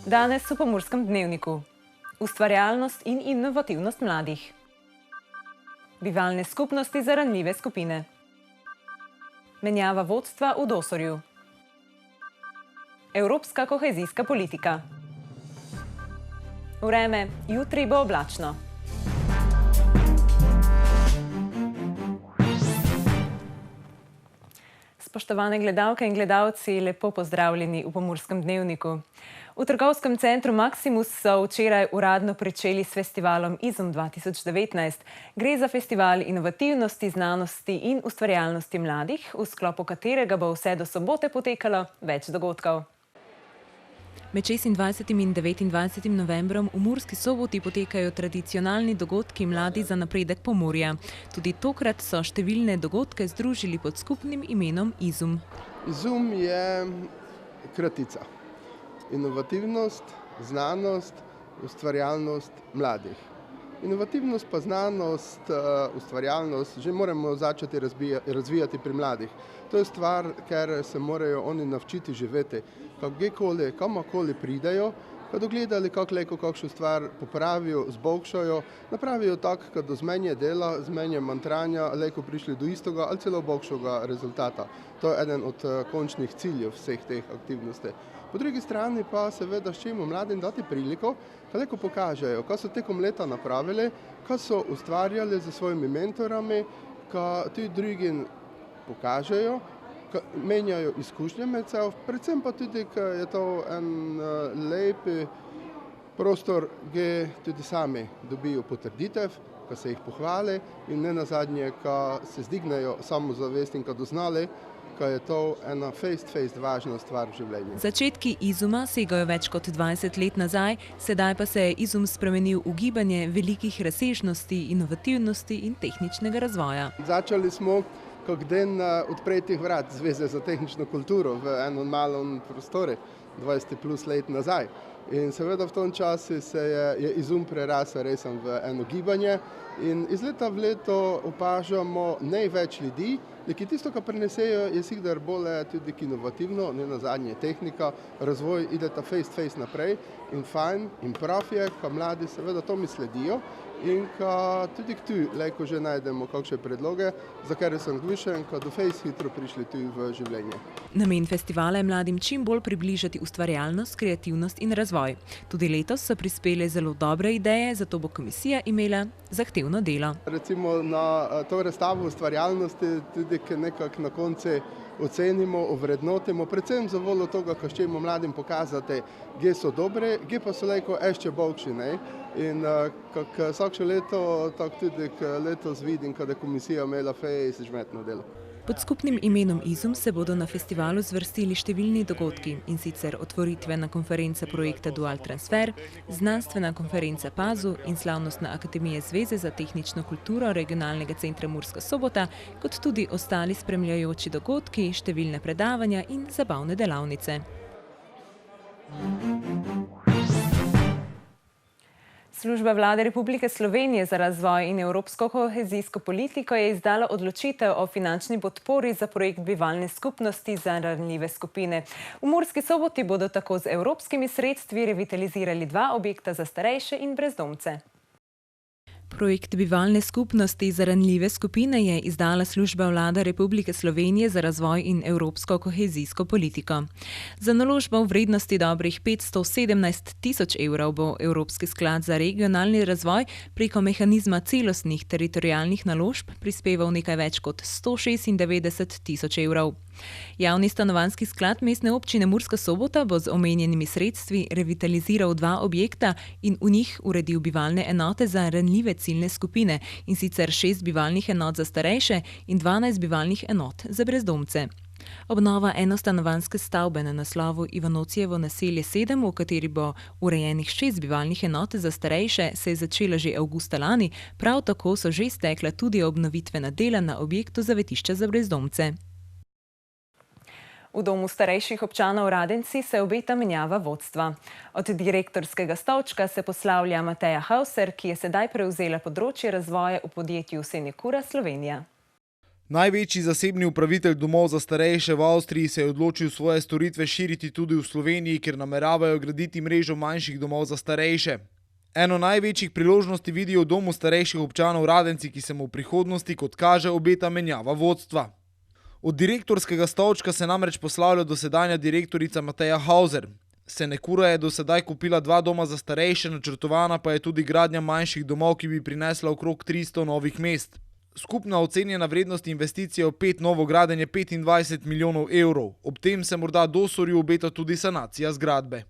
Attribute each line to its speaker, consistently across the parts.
Speaker 1: Danes v Pomurskem dnevniku. Ustvarjalnost in inovativnost mladih. Bivalne skupnosti za ranljive skupine. Menjava vodstva v Dosorju. Evropska kohezijska politika. Vreme, jutri bo oblačno. Spoštovane gledalke in gledalci, lepo pozdravljeni v Pomurskem dnevniku. V trgovskem centru Maximus so včeraj uradno pričeli s festivalom Izum 2019. Gre za festival inovativnosti, znanosti in ustvarjalnosti mladih, v sklopu katerega bo vse do sobote potekalo več dogodkov. Med 26. in 29. novembrom v Murski Soboti potekajo tradicionalni dogodki Mladi za napredek Pomurja. Tudi tokrat so številne dogodke združili pod skupnim imenom Izum.
Speaker 2: Izum je kratica. Inovativnost, znanost, ustvarjalnost mladih. Inovativnost pa znanost, ustvarjalnost že moramo začeti razvijati pri mladih. To je stvar, ker se morajo oni navčiti živeti. Kamorkoli pridejo, kad ogledali kakšno stvar popravijo, zboljšajo, napravijo tako, da z menje dela, z menje mantranja, lejko prišli do istega ali celo boljšega rezultata. To je eden od končnih ciljev vseh teh aktivnosti. Po drugi strani pa seveda ščemo mladim dati priliko, da lejko pokažejo, kaj so tekom leta napravili, kaj so ustvarjali za svojimi mentorami, kaj tudi drugim pokažejo, menjajo izkušnje med seboj, predvsem pa tudi, ker je to en lep prostor, kjer tudi sami dobijo potrditev, ko se jih pohvali in ne nazadnje, ko se zdignejo samozavest in ko doznali, ko je to ena face važna stvar v življenju.
Speaker 1: Začetki Izuma segajo več kot 20 let nazaj, sedaj pa se je Izum spremenil v gibanje velikih razsežnosti, inovativnosti in tehničnega razvoja.
Speaker 2: Začeli smo kot den odpretih vrat Zveze za tehnično kulturo v eno malem prostoru 20 plus let nazaj. In seveda v tom času se je Izum prerasel resno v eno gibanje in iz leta v leto opažamo največ ljudi, ki tisto, kar prinesejo, je sigdar bolje tudi inovativno, ne nazadnje tehnika, razvoj ideta face naprej in fajn in prav je, ko mladi seveda to mi sledijo in ko tudi tu lejko že najdemo kakšne predloge, za kar sem glušen, ko do face hitro prišli tu v življenje.
Speaker 1: Namen festivala je mladim čim bolj približati ustvarjalnost, kreativnost in razvoj. Tudi letos so prispele zelo dobre ideje, zato bo komisija imela zahtevno delo.
Speaker 2: Recimo na to razstavo ustvarjalnosti tudi nekako na koncu ocenimo, ovrednotimo, predvsem za voljo toga, ko ščemo mladim pokazati, kje so dobre, kje pa so lejko ešte boljši. In kako vsakše leto, tako tudi letos vidim, kada je komisija imela fejs žmetno delo.
Speaker 1: Pod skupnim imenom Izum se bodo na festivalu zvrstili številni dogodki, in sicer otvoritvena konferenca projekta Dual Transfer, znanstvena konferenca PAZU in slavnostna akademija Zveze za tehnično kulturo regionalnega centra Murska Sobota, kot tudi ostali spremljajoči dogodki, številne predavanja in zabavne delavnice. Služba Vlade Republike Slovenije za razvoj in evropsko kohezijsko politiko je izdala odločitev o finančni podpori za projekt bivalne skupnosti za ranljive skupine. V Murski Soboti bodo tako z evropskimi sredstvi revitalizirali 2 objekta za starejše in brezdomce. Projekt bivalne skupnosti za ranljive skupine je izdala Služba Vlade Republike Slovenije za razvoj in evropsko kohezijsko politiko. Za naložbo v vrednosti dobrih 517 tisoč evrov bo Evropski sklad za regionalni razvoj preko mehanizma celostnih teritorijalnih naložb prispeval nekaj več kot 196 tisoč evrov. Javni stanovanjski sklad Mestne občine Murska Sobota bo z omenjenimi sredstvi revitaliziral 2 objekta in v njih uredil bivalne enote za ranljive ciljne skupine, in sicer 6 bivalnih enot za starejše in 12 bivalnih enot za brezdomce. Obnova enostanovanjske stavbe na naslovu Ivanocijevo naselje 7, v kateri bo urejenih 6 bivalnih enot za starejše, se je začela že avgusta lani, prav tako so že stekla tudi obnovitvena dela na objektu zavetišča za brezdomce. V domu starejših občanov Radenci se obeta menjava vodstva. Od direktorskega stolčka se poslavlja Mateja Hauser, ki je sedaj prevzela področje razvoja v podjetju Senecura Slovenija.
Speaker 3: Največji zasebni upravitelj domov za starejše v Avstriji se je odločil svoje storitve širiti tudi v Sloveniji, kjer nameravajo graditi mrežo manjših domov za starejše. Eno največjih priložnosti vidijo v domu starejših občanov Radenci, ki se mu v prihodnosti, kot kaže, obeta menjava vodstva. Od direktorskega stolčka se namreč poslavlja dosedanja direktorica Mateja Hauser. Senekura je do sedaj kupila 2 doma za starejše, načrtovana pa je tudi gradnja manjših domov, ki bi prinesla okrog 300 novih mest. Skupna ocenjena vrednost investicije v 5 novogradenj je 25 milijonov evrov. Ob tem se morda Dosorju obeta tudi sanacija zgradbe.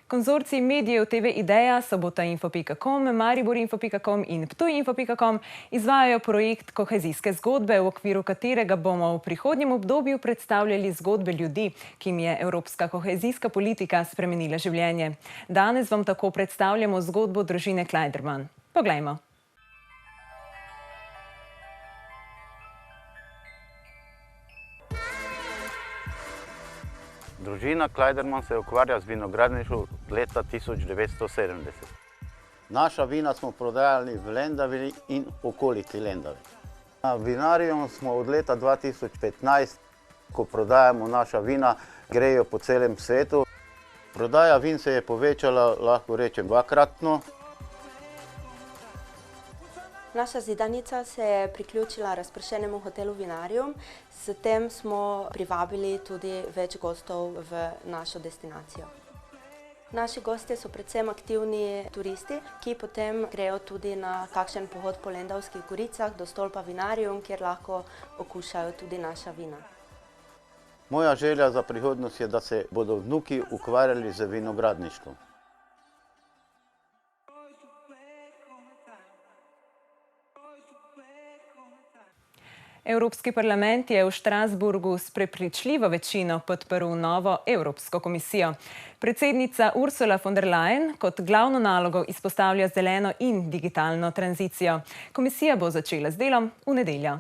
Speaker 1: Konzorcij medijev TV Ideja, sobotainfo.com, mariborinfo.com in ptujinfo.com izvajajo projekt kohezijske zgodbe, v okviru katerega bomo v prihodnjem obdobju predstavljali zgodbe ljudi, ki jim je evropska kohezijska politika spremenila življenje. Danes vam tako predstavljamo zgodbo družine Kleiderman. Poglejmo.
Speaker 4: Družina Kleiderman se ukvarja z vinogradništvom leta 1970. Naša vina smo prodajali v Lendavi in okolici Lendave. Na vinariju smo od leta 2015, ko prodajamo naša vina, grejo po celem svetu. Prodaja vin se je povečala, lahko rečem, 2-kratno.
Speaker 5: Naša zidanica se je priključila razpršenemu hotelu Vinarium, s tem smo privabili tudi več gostov v našo destinacijo. Naši gostje so predvsem aktivni turisti, ki potem grejo tudi na kakšen pohod po Lendavskih goricah do stolpa Vinarium, kjer lahko okušajo tudi naša vina.
Speaker 4: Moja želja za prihodnost je, da se bodo vnuki ukvarjali z vinogradništvom.
Speaker 1: Evropski parlament je v Štrasburgu s prepričljivo večino podprl novo Evropsko komisijo. Predsednica Ursula von der Leyen kot glavno nalogo izpostavlja zeleno in digitalno tranzicijo. Komisija bo začela z delom v nedeljo.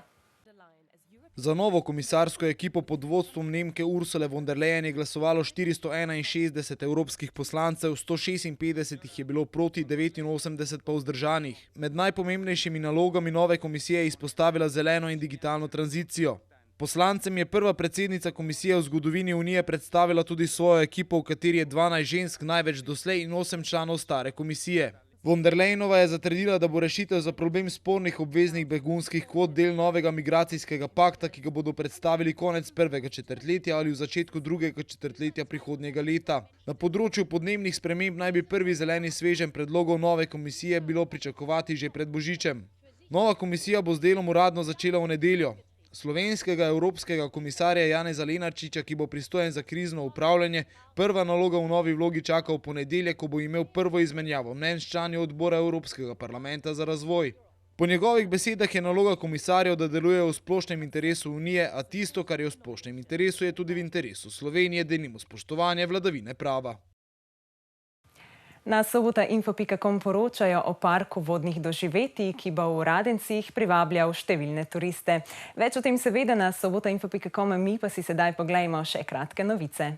Speaker 3: Za novo komisarsko ekipo pod vodstvom Nemke Ursule von der Leyen je glasovalo 461 evropskih poslancev, 156 jih je bilo proti, 89 pa vzdržanih. Med najpomembnejšimi nalogami nove komisije je izpostavila zeleno in digitalno tranzicijo. Poslancem je prva predsednica komisije v zgodovini Unije predstavila tudi svojo ekipo, v kateri je 12 žensk, največ doslej, in 8 članov stare komisije. Von der Leyenova je zatrdila, da bo rešitev za problem spornih obveznih begunskih kvot del novega migracijskega pakta, ki ga bodo predstavili konec prvega četrtletja ali v začetku drugega četrtletja prihodnjega leta. Na področju podnebnih sprememb naj bi prvi zeleni sveženj predlogov nove komisije bilo pričakovati že pred božičem. Nova komisija bo z delom uradno začela v nedeljo. Slovenskega evropskega komisarja Janeza Lenarčiča, ki bo pristojen za krizno upravljanje, prva naloga v novi vlogi čaka v ponedeljek, ko bo imel prvo izmenjavo mnenj s člani odbora Evropskega parlamenta za razvoj. Po njegovih besedah je naloga komisarjev, da delujejo v splošnem interesu Unije, a tisto, kar je v splošnem interesu, je tudi v interesu Slovenije, denimo spoštovanje vladavine prava.
Speaker 1: Na sobotainfo.com poročajo o parku vodnih doživetij, ki bo v Radencih privabljal številne turiste. Več o tem seveda na sobotainfo.com, mi pa si sedaj poglejmo še kratke novice.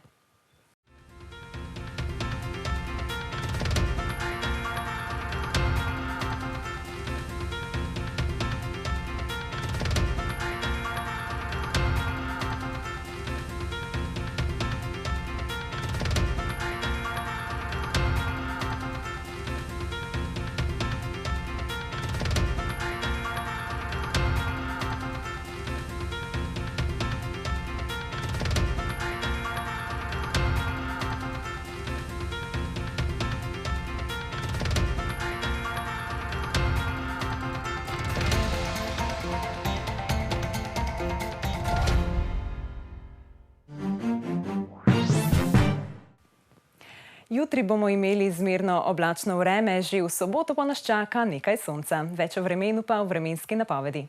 Speaker 1: Jutri bomo imeli zmerno oblačno vreme, že v soboto pa nas čaka nekaj sonca. Več o vremenu pa v vremenski napovedi.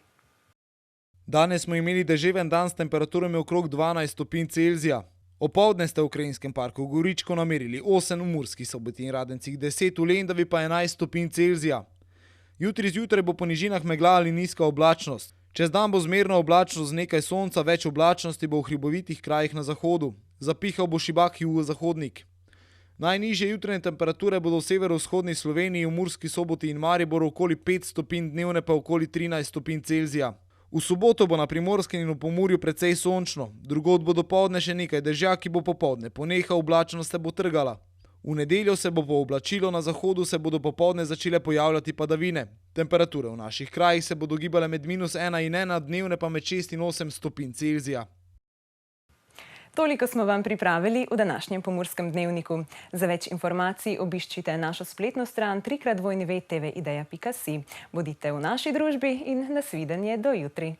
Speaker 3: Danes smo imeli deževen dan s temperaturami okrog 12 stopinj Celzija. Opoldne ste v Krajinskem parku Goričko namerili 8, v Murski Soboti in Radencih 10, v Lendavi pa 11 stopinj Celzija. Jutri zjutraj bo po nižinah megla ali nizka oblačnost. Čez dan bo zmerno oblačnost z nekaj sonca, več oblačnosti bo v hribovitih krajih na zahodu. Zapihal bo šibak jugozahodnik. Najnižje jutranje temperature bodo v severovzhodni Sloveniji, v Murski Soboti in Mariboru okoli 5 stopinj, dnevne pa okoli 13 stopinj Celzija. V soboto bo na Primorskem in v Pomurju precej sončno, drugod bo dopoldne še nekaj dežja, ki bo popoldne ponehal, oblačnost se bo trgala. V nedeljo se bo pooblačilo, na zahodu se bodo popoldne začele pojavljati padavine. Temperature v naših krajih se bodo gibale med -1 in 1, dnevne pa med 6 in 8 stopinj Celzija.
Speaker 1: Toliko smo vam pripravili v današnjem Pomurskem dnevniku. Za več informacij obiščite našo spletno stran www.tvideja.si. Bodite v naši družbi in nasvidenje do jutri.